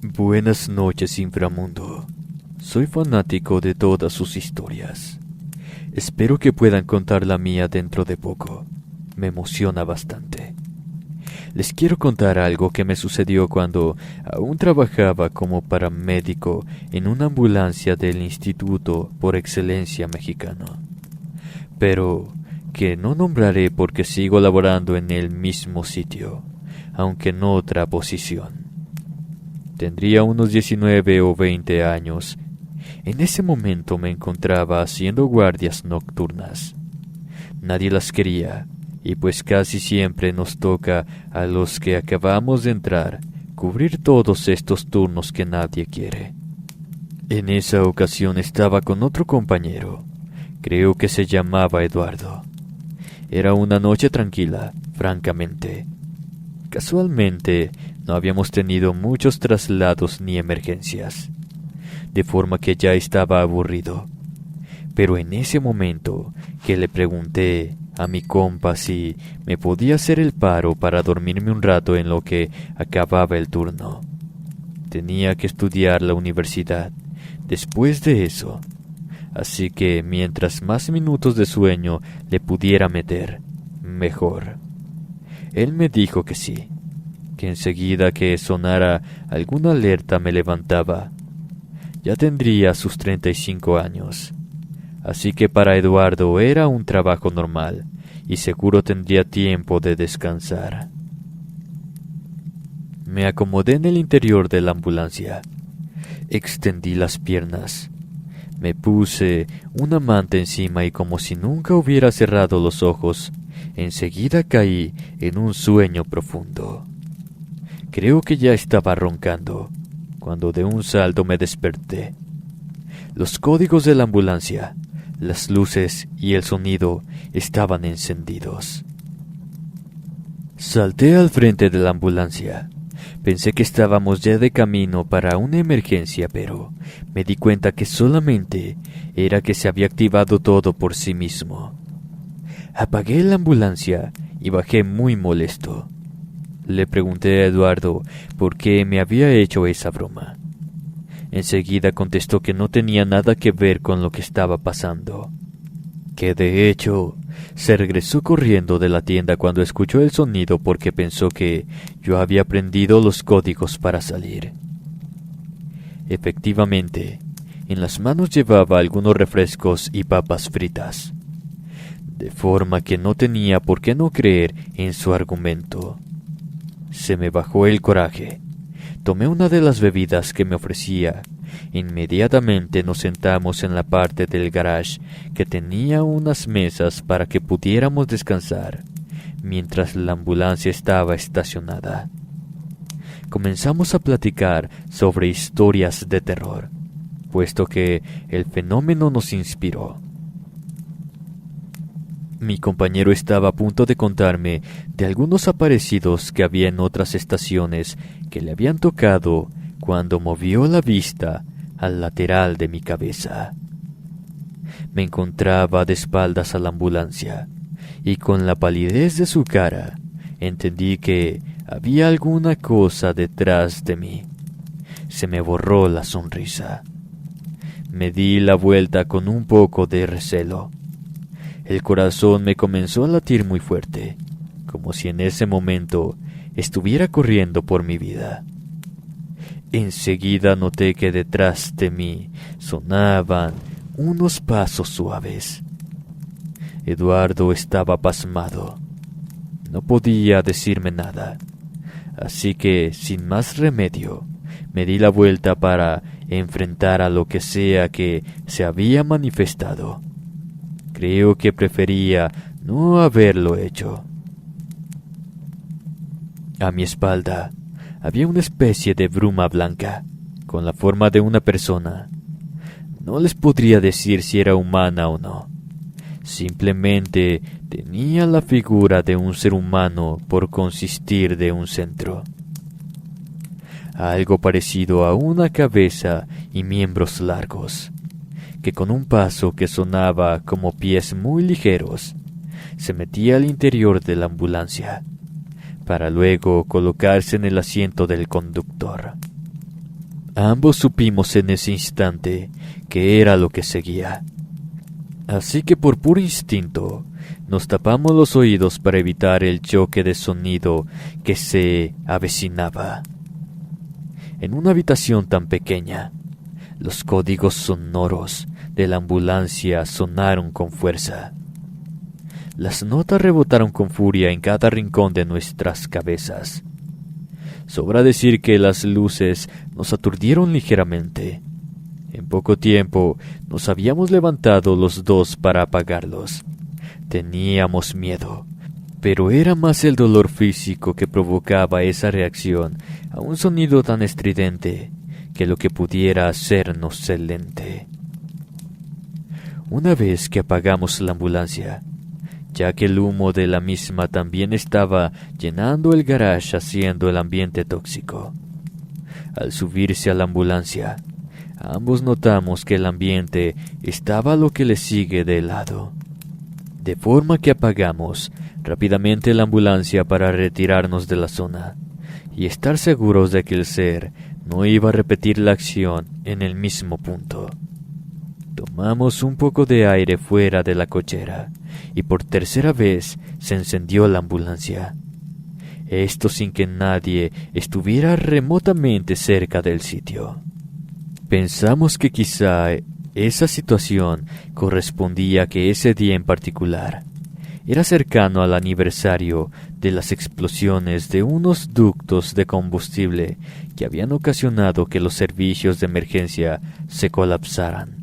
Buenas noches, inframundo. Soy fanático de todas sus historias. Espero que puedan contar la mía dentro de poco. Me emociona bastante. Les quiero contar algo que me sucedió cuando aún trabajaba como paramédico en una ambulancia del Instituto por Excelencia Mexicano. Pero que no nombraré porque sigo laborando en el mismo sitio, aunque en otra posición. Tendría unos 19 o 20 años. En ese momento me encontraba haciendo guardias nocturnas. Nadie las quería, y pues casi siempre nos toca a los que acabamos de entrar cubrir todos estos turnos que nadie quiere. En esa ocasión estaba con otro compañero. Creo que se llamaba Eduardo. Era una noche tranquila, francamente. Casualmente, no habíamos tenido muchos traslados ni emergencias, de forma que ya estaba aburrido. Pero en ese momento que le pregunté a mi compa si me podía hacer el paro para dormirme un rato en lo que acababa el turno. Tenía que estudiar la universidad después de eso, así que mientras más minutos de sueño le pudiera meter, mejor. Él me dijo que sí, que enseguida que sonara alguna alerta me levantaba. Ya tendría sus 35 años, así que para Eduardo era un trabajo normal y seguro tendría tiempo de descansar. Me acomodé en el interior de la ambulancia, extendí las piernas, me puse una manta encima y como si nunca hubiera cerrado los ojos, enseguida caí en un sueño profundo. Creo que ya estaba roncando, cuando de un salto me desperté. Los códigos de la ambulancia, las luces y el sonido estaban encendidos. Salté al frente de la ambulancia. Pensé que estábamos ya de camino para una emergencia, pero me di cuenta que solamente era que se había activado todo por sí mismo. Apagué la ambulancia y bajé muy molesto. Le pregunté a Eduardo por qué me había hecho esa broma. Enseguida contestó que no tenía nada que ver con lo que estaba pasando, que de hecho se regresó corriendo de la tienda cuando escuchó el sonido porque pensó que yo había aprendido los códigos para salir. Efectivamente, en las manos llevaba algunos refrescos y papas fritas, de forma que no tenía por qué no creer en su argumento. Se me bajó el coraje. Tomé una de las bebidas que me ofrecía. Inmediatamente nos sentamos en la parte del garage que tenía unas mesas para que pudiéramos descansar, mientras la ambulancia estaba estacionada. Comenzamos a platicar sobre historias de terror, puesto que el fenómeno nos inspiró. Mi compañero estaba a punto de contarme de algunos aparecidos que había en otras estaciones que le habían tocado cuando movió la vista al lateral de mi cabeza. Me encontraba de espaldas a la ambulancia y con la palidez de su cara entendí que había alguna cosa detrás de mí. Se me borró la sonrisa. Me di la vuelta con un poco de recelo. El corazón me comenzó a latir muy fuerte, como si en ese momento estuviera corriendo por mi vida. Enseguida noté que detrás de mí sonaban unos pasos suaves. Eduardo estaba pasmado. No podía decirme nada, así que, sin más remedio, me di la vuelta para enfrentar a lo que sea que se había manifestado. Creo que prefería no haberlo hecho. A mi espalda había una especie de bruma blanca, con la forma de una persona. No les podría decir si era humana o no. Simplemente tenía la figura de un ser humano por consistir de un centro. Algo parecido a una cabeza y miembros largos, que con un paso que sonaba como pies muy ligeros, se metía al interior de la ambulancia, para luego colocarse en el asiento del conductor. Ambos supimos en ese instante que era lo que seguía. Así que por puro instinto, nos tapamos los oídos para evitar el choque de sonido que se avecinaba. En una habitación tan pequeña, los códigos sonoros de la ambulancia sonaron con fuerza. Las notas rebotaron con furia en cada rincón de nuestras cabezas. Sobra decir que las luces nos aturdieron ligeramente. En poco tiempo nos habíamos levantado los dos para apagarlos. Teníamos miedo, pero era más el dolor físico que provocaba esa reacción a un sonido tan estridente que lo que pudiera hacernos excelente. Una vez que apagamos la ambulancia, ya que el humo de la misma también estaba llenando el garage haciendo el ambiente tóxico. Al subirse a la ambulancia, ambos notamos que el ambiente estaba lo que le sigue de helado. De forma que apagamos rápidamente la ambulancia para retirarnos de la zona y estar seguros de que el ser no iba a repetir la acción en el mismo punto. Tomamos un poco de aire fuera de la cochera y por tercera vez se encendió la ambulancia. Esto sin que nadie estuviera remotamente cerca del sitio. Pensamos que quizá esa situación correspondía a que ese día en particular era cercano al aniversario de las explosiones de unos ductos de combustible que habían ocasionado que los servicios de emergencia se colapsaran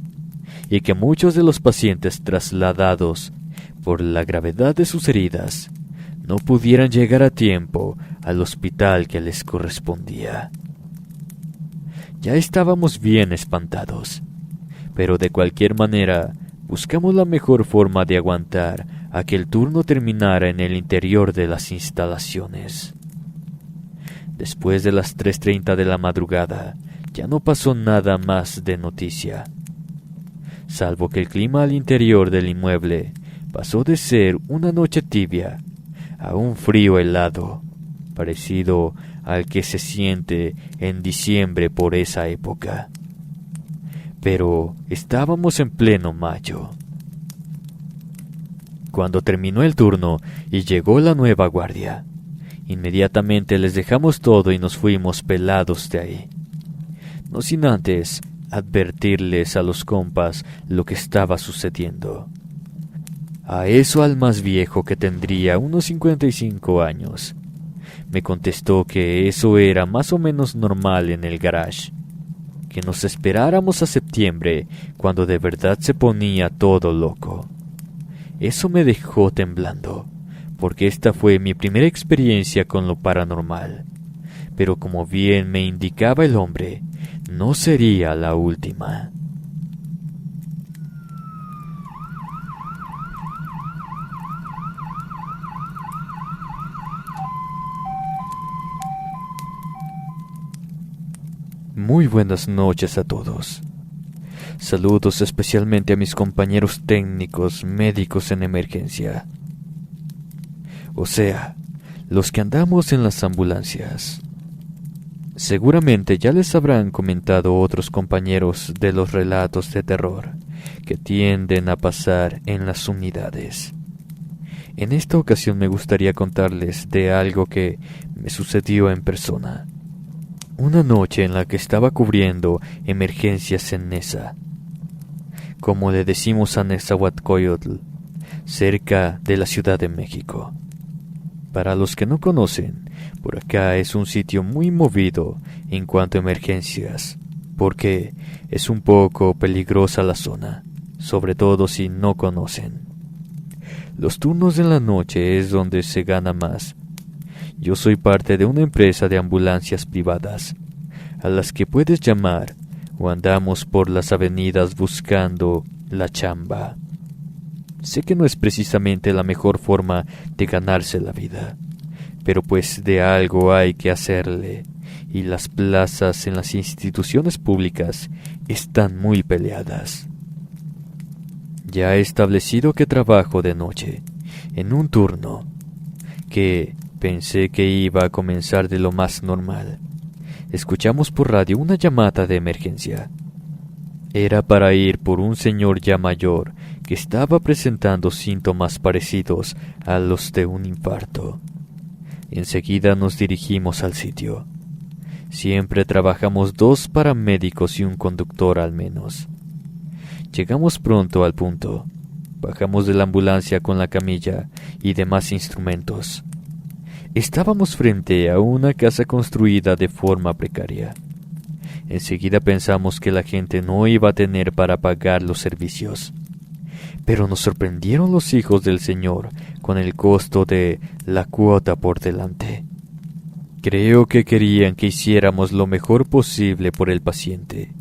y que muchos de los pacientes trasladados por la gravedad de sus heridas no pudieran llegar a tiempo al hospital que les correspondía. Ya estábamos bien espantados, pero de cualquier manera buscamos la mejor forma de aguantar a que el turno terminara en el interior de las instalaciones. Después de las 3:30 de la madrugada, ya no pasó nada más de noticia, salvo que el clima al interior del inmueble pasó de ser una noche tibia a un frío helado, parecido al que se siente en diciembre por esa época. Pero estábamos en pleno mayo. Cuando terminó el turno y llegó la nueva guardia, inmediatamente les dejamos todo y nos fuimos pelados de ahí, no sin antes advertirles a los compas lo que estaba sucediendo. A eso al más viejo, que tendría unos 55 años, me contestó que eso era más o menos normal en el garage, que nos esperáramos a septiembre, cuando de verdad se ponía todo loco. Eso me dejó temblando, porque esta fue mi primera experiencia con lo paranormal, pero como bien me indicaba el hombre, no sería la última. Muy buenas noches a todos. Saludos especialmente a mis compañeros técnicos médicos en emergencia. O sea, los que andamos en las ambulancias. Seguramente ya les habrán comentado otros compañeros de los relatos de terror que tienden a pasar en las unidades. En esta ocasión me gustaría contarles de algo que me sucedió en persona. Una noche en la que estaba cubriendo emergencias en Nesa, como le decimos a Nezahualcóyotl, cerca de la Ciudad de México. Para los que no conocen, por acá es un sitio muy movido en cuanto a emergencias, porque es un poco peligrosa la zona, sobre todo si no conocen. Los turnos de la noche es donde se gana más. Yo soy parte de una empresa de ambulancias privadas, a las que puedes llamar, o andamos por las avenidas buscando la chamba. Sé que no es precisamente la mejor forma de ganarse la vida, pero pues de algo hay que hacerle, y las plazas en las instituciones públicas están muy peleadas. Ya he establecido que trabajo de noche, en un turno, que pensé que iba a comenzar de lo más normal, escuchamos por radio una llamada de emergencia. Era para ir por un señor ya mayor que estaba presentando síntomas parecidos a los de un infarto. Enseguida nos dirigimos al sitio. Siempre trabajamos 2 paramédicos y un conductor al menos. Llegamos pronto al punto. Bajamos de la ambulancia con la camilla y demás instrumentos. Estábamos frente a una casa construida de forma precaria. Enseguida pensamos que la gente no iba a tener para pagar los servicios. Pero nos sorprendieron los hijos del Señor con el costo de la cuota por delante. Creo que querían que hiciéramos lo mejor posible por el paciente,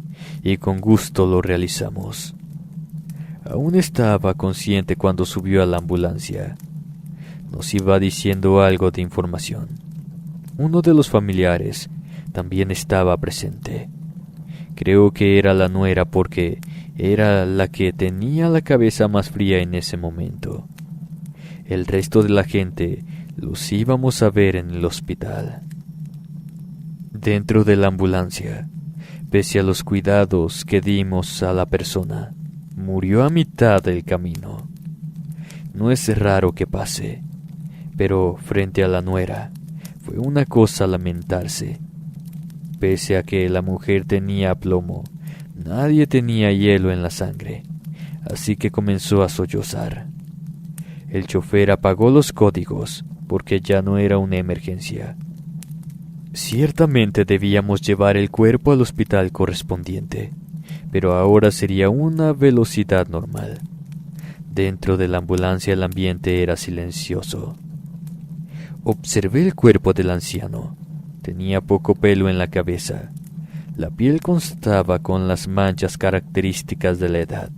y con gusto lo realizamos. Aún estaba consciente cuando subió a la ambulancia. Nos iba diciendo algo de información. Uno de los familiares también estaba presente. Creo que era la nuera porque era la que tenía la cabeza más fría en ese momento. El resto de la gente los íbamos a ver en el hospital. Dentro de la ambulancia, pese a los cuidados que dimos a la persona, murió a mitad del camino. No es raro que pase, pero frente a la nuera fue una cosa lamentarse. Pese a que la mujer tenía aplomo, nadie tenía hielo en la sangre, así que comenzó a sollozar. El chofer apagó los códigos porque ya no era una emergencia. Ciertamente debíamos llevar el cuerpo al hospital correspondiente, pero ahora sería una velocidad normal. Dentro de la ambulancia el ambiente era silencioso. Observé el cuerpo del anciano. Tenía poco pelo en la cabeza. La piel constaba con las manchas características de la edad,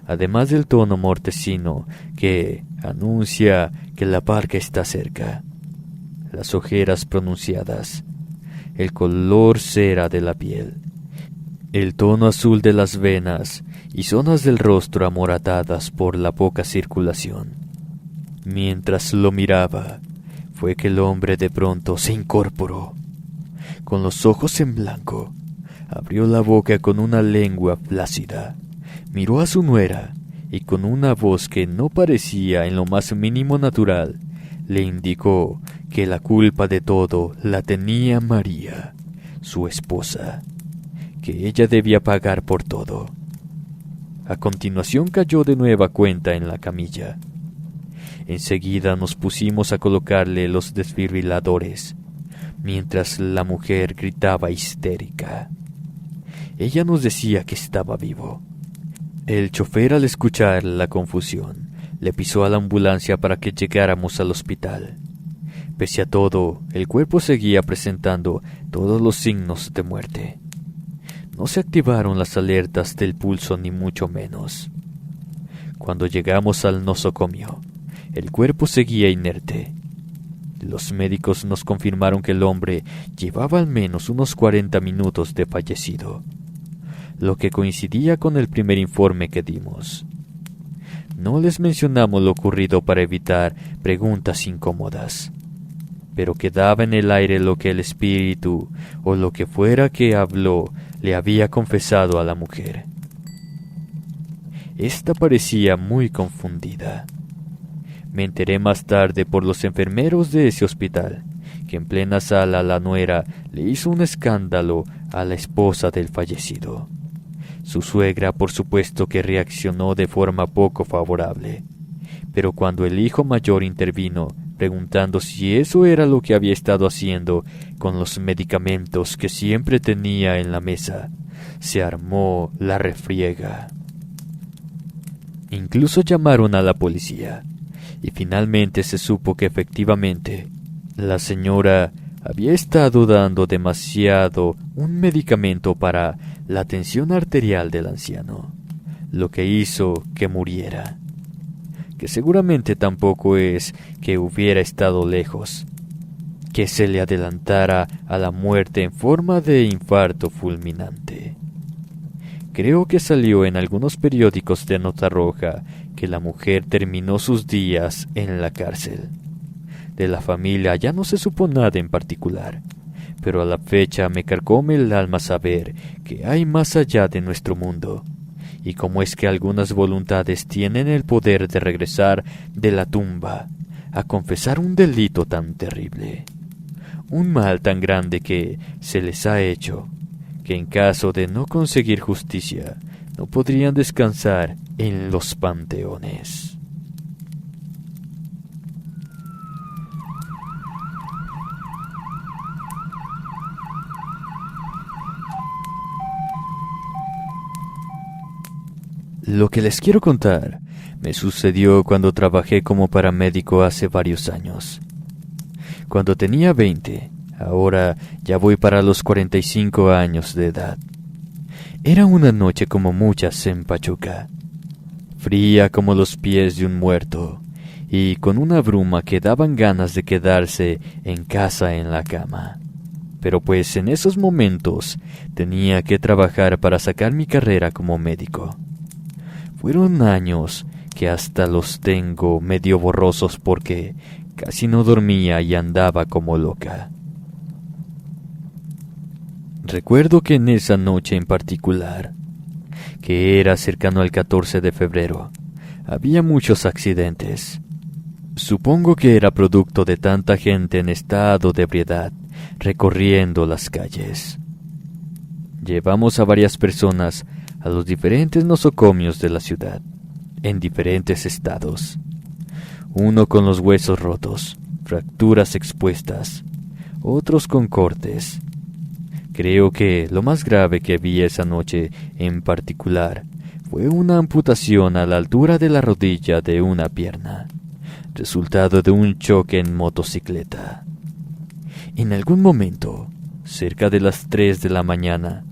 además del tono mortecino que anuncia que la parca está cerca. Las ojeras pronunciadas, el color cera de la piel, el tono azul de las venas y zonas del rostro amoratadas por la poca circulación. Mientras lo miraba, fue que el hombre de pronto se incorporó. Con los ojos en blanco, abrió la boca con una lengua flácida, miró a su nuera y con una voz que no parecía en lo más mínimo natural, le indicó que la culpa de todo la tenía María, su esposa, que ella debía pagar por todo. A continuación cayó de nueva cuenta en la camilla. Enseguida nos pusimos a colocarle los desfibriladores, mientras la mujer gritaba histérica. Ella nos decía que estaba vivo. El chofer, al escuchar la confusión, le pisó a la ambulancia para que llegáramos al hospital. Pese a todo, el cuerpo seguía presentando todos los signos de muerte. No se activaron las alertas del pulso ni mucho menos. Cuando llegamos al nosocomio, el cuerpo seguía inerte. Los médicos nos confirmaron que el hombre llevaba al menos unos 40 minutos de fallecido, lo que coincidía con el primer informe que dimos. No les mencionamos lo ocurrido para evitar preguntas incómodas, pero quedaba en el aire lo que el espíritu o lo que fuera que habló le había confesado a la mujer. Esta parecía muy confundida. Me enteré más tarde por los enfermeros de ese hospital, que en plena sala la nuera le hizo un escándalo a la esposa del fallecido. Su suegra, por supuesto, que reaccionó de forma poco favorable, pero cuando el hijo mayor intervino, preguntando si eso era lo que había estado haciendo con los medicamentos que siempre tenía en la mesa, se armó la refriega. Incluso llamaron a la policía, y finalmente se supo que efectivamente la señora había estado dando demasiado un medicamento para la tensión arterial del anciano, lo que hizo que muriera, que seguramente tampoco es que hubiera estado lejos, que se le adelantara a la muerte en forma de infarto fulminante. Creo que salió en algunos periódicos de nota roja que la mujer terminó sus días en la cárcel. De la familia ya no se supo nada en particular, pero a la fecha me carcome el alma saber que hay más allá de nuestro mundo, y cómo es que algunas voluntades tienen el poder de regresar de la tumba a confesar un delito tan terrible, un mal tan grande que se les ha hecho, que en caso de no conseguir justicia, no podrían descansar en los panteones. Lo que les quiero contar me sucedió cuando trabajé como paramédico hace varios años. Cuando tenía 20, ahora ya voy para los 45 años de edad. Era una noche como muchas en Pachuca, fría como los pies de un muerto, y con una bruma que daban ganas de quedarse en casa en la cama. Pero pues en esos momentos tenía que trabajar para sacar mi carrera como médico. Fueron años que hasta los tengo medio borrosos porque casi no dormía y andaba como loca. Recuerdo que en esa noche en particular, que era cercano al 14 de febrero, había muchos accidentes. Supongo que era producto de tanta gente en estado de ebriedad recorriendo las calles. Llevamos a varias personas a los diferentes nosocomios de la ciudad, en diferentes estados. Uno con los huesos rotos, fracturas expuestas, otros con cortes. Creo que lo más grave que vi esa noche en particular fue una amputación a la altura de la rodilla de una pierna, resultado de un choque en motocicleta. En algún momento, cerca de las 3 de la mañana,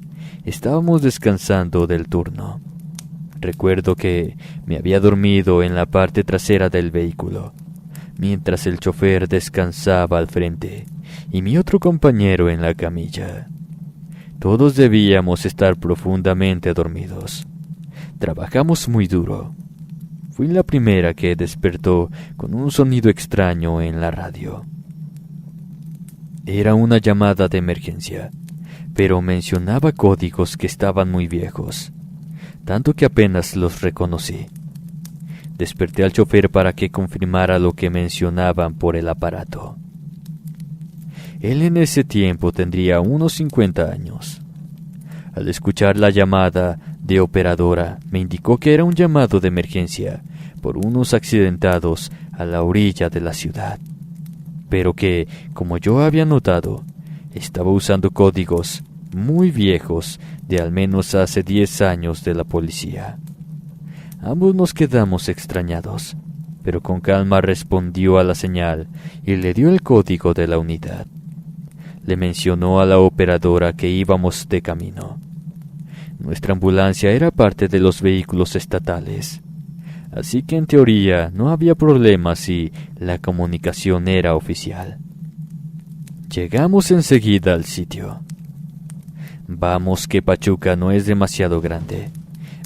estábamos descansando del turno. Recuerdo que me había dormido en la parte trasera del vehículo, mientras el chofer descansaba al frente y mi otro compañero en la camilla. Todos debíamos estar profundamente dormidos. Trabajamos muy duro. Fui la primera que despertó con un sonido extraño en la radio. Era una llamada de emergencia, pero mencionaba códigos que estaban muy viejos, tanto que apenas los reconocí. Desperté al chofer para que confirmara lo que mencionaban por el aparato. Él en ese tiempo tendría unos 50 años. Al escuchar la llamada de operadora, me indicó que era un llamado de emergencia por unos accidentados a la orilla de la ciudad, pero que, como yo había notado, estaba usando códigos muy viejos de al menos hace 10 años de la policía. Ambos nos quedamos extrañados, pero con calma respondió a la señal y le dio el código de la unidad. Le mencionó a la operadora que íbamos de camino. Nuestra ambulancia era parte de los vehículos estatales, así que en teoría no había problema si la comunicación era oficial. Llegamos enseguida al sitio. Vamos que Pachuca no es demasiado grande,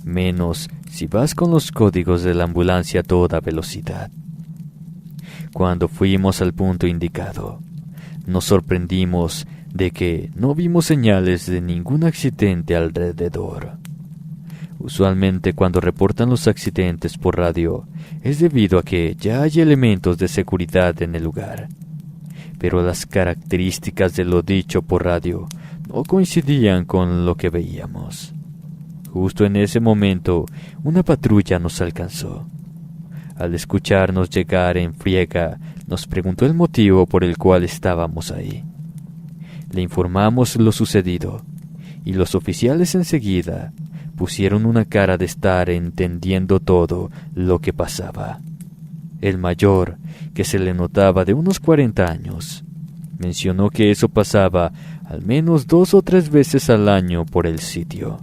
menos si vas con los códigos de la ambulancia a toda velocidad. Cuando fuimos al punto indicado, nos sorprendimos de que no vimos señales de ningún accidente alrededor. Usualmente cuando reportan los accidentes por radio es debido a que ya hay elementos de seguridad en el lugar, pero las características de lo dicho por radio no coincidían con lo que veíamos. Justo en ese momento, una patrulla nos alcanzó. Al escucharnos llegar en friega, nos preguntó el motivo por el cual estábamos ahí. Le informamos lo sucedido, y los oficiales enseguida pusieron una cara de estar entendiendo todo lo que pasaba. El mayor, que se le notaba de unos 40 años, mencionó que eso pasaba al menos 2 o 3 veces al año por el sitio.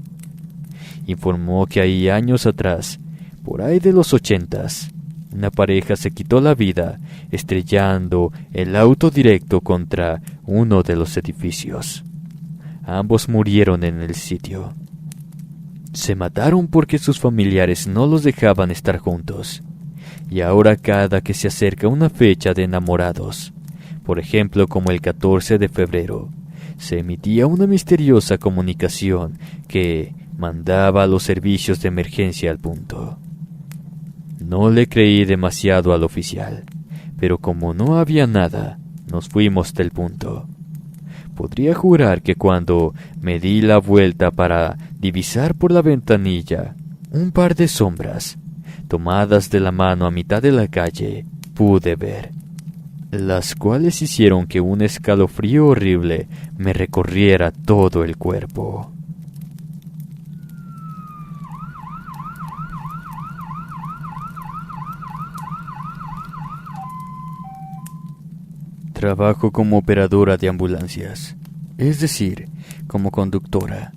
Informó que ahí años atrás, por ahí de los 80s, una pareja se quitó la vida estrellando el auto directo contra uno de los edificios. Ambos murieron en el sitio. Se mataron porque sus familiares no los dejaban estar juntos, y ahora cada que se acerca una fecha de enamorados, por ejemplo como el 14 de febrero, se emitía una misteriosa comunicación que mandaba a los servicios de emergencia al punto. No le creí demasiado al oficial, pero como no había nada, nos fuimos del punto. Podría jurar que cuando me di la vuelta para divisar por la ventanilla un par de sombras, tomadas de la mano a mitad de la calle, pude ver, las cuales hicieron que un escalofrío horrible me recorriera todo el cuerpo. Trabajo como operadora de ambulancias, es decir, como conductora.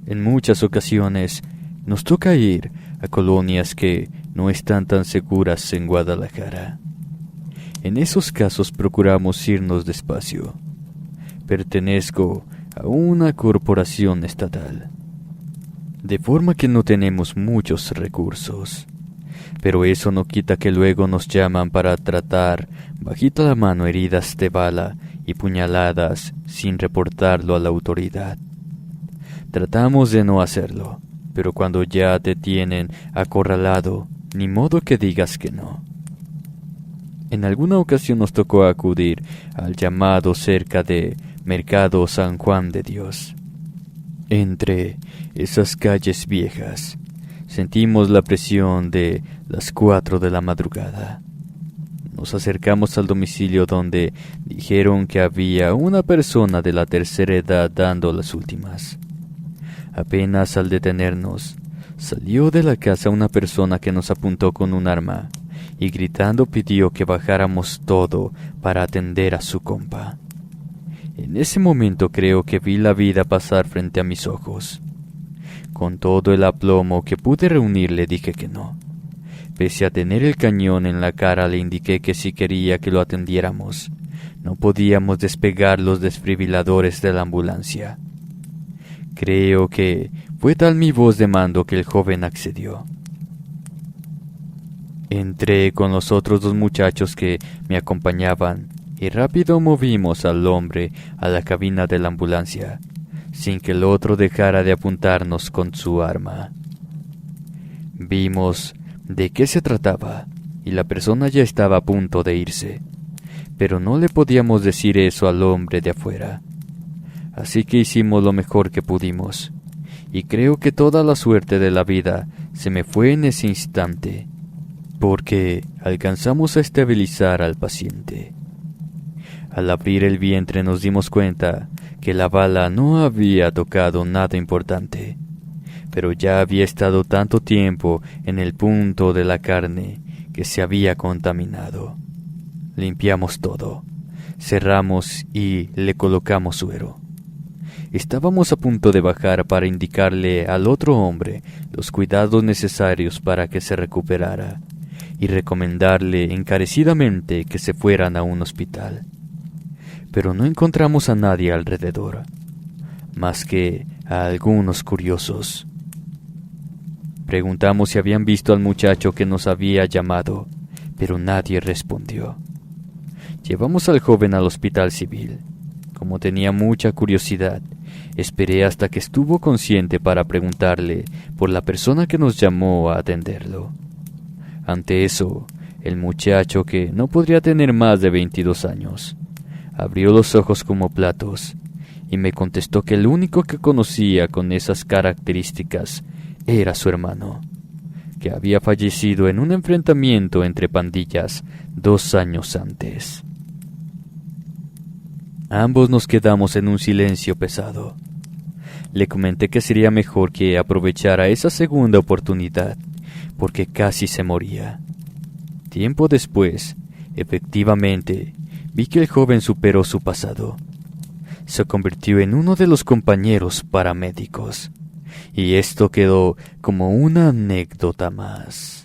En muchas ocasiones nos toca ir a colonias que no están tan seguras en Guadalajara. En esos casos procuramos irnos despacio. Pertenezco a una corporación estatal, de forma que no tenemos muchos recursos. Pero eso no quita que luego nos llaman para tratar bajita la mano heridas de bala y puñaladas sin reportarlo a la autoridad. Tratamos de no hacerlo, pero cuando ya te tienen acorralado, ni modo que digas que no. En alguna ocasión nos tocó acudir al llamado cerca de Mercado San Juan de Dios. Entre esas calles viejas, sentimos la presión de las 4 de la madrugada. Nos acercamos al domicilio donde dijeron que había una persona de la tercera edad dando las últimas. Apenas al detenernos, salió de la casa una persona que nos apuntó con un arma y gritando pidió que bajáramos todo para atender a su compa. En ese momento creo que vi la vida pasar frente a mis ojos. Con todo el aplomo que pude reunir le dije que no. Pese a tener el cañón en la cara le indiqué que si quería que lo atendiéramos, no podíamos despegar los desfibriladores de la ambulancia. Creo que fue tal mi voz de mando que el joven accedió. Entré con los otros 2 muchachos que me acompañaban y rápido movimos al hombre a la cabina de la ambulancia, sin que el otro dejara de apuntarnos con su arma. Vimos de qué se trataba y la persona ya estaba a punto de irse, pero no le podíamos decir eso al hombre de afuera. Así que hicimos lo mejor que pudimos, y creo que toda la suerte de la vida se me fue en ese instante, porque alcanzamos a estabilizar al paciente. Al abrir el vientre nos dimos cuenta que la bala no había tocado nada importante, pero ya había estado tanto tiempo en el punto de la carne que se había contaminado. Limpiamos todo, cerramos y le colocamos suero. Estábamos a punto de bajar para indicarle al otro hombre los cuidados necesarios para que se recuperara y recomendarle encarecidamente que se fueran a un hospital. Pero no encontramos a nadie alrededor, más que a algunos curiosos. Preguntamos si habían visto al muchacho que nos había llamado, pero nadie respondió. Llevamos al joven al hospital civil. Como tenía mucha curiosidad, esperé hasta que estuvo consciente para preguntarle por la persona que nos llamó a atenderlo. Ante eso, el muchacho, que no podría tener más de 22 años, abrió los ojos como platos y me contestó que el único que conocía con esas características era su hermano, que había fallecido en un enfrentamiento entre pandillas 2 años antes. Ambos nos quedamos en un silencio pesado. Le comenté que sería mejor que aprovechara esa segunda oportunidad, porque casi se moría. Tiempo después, efectivamente, vi que el joven superó su pasado. Se convirtió en uno de los compañeros paramédicos, y esto quedó como una anécdota más.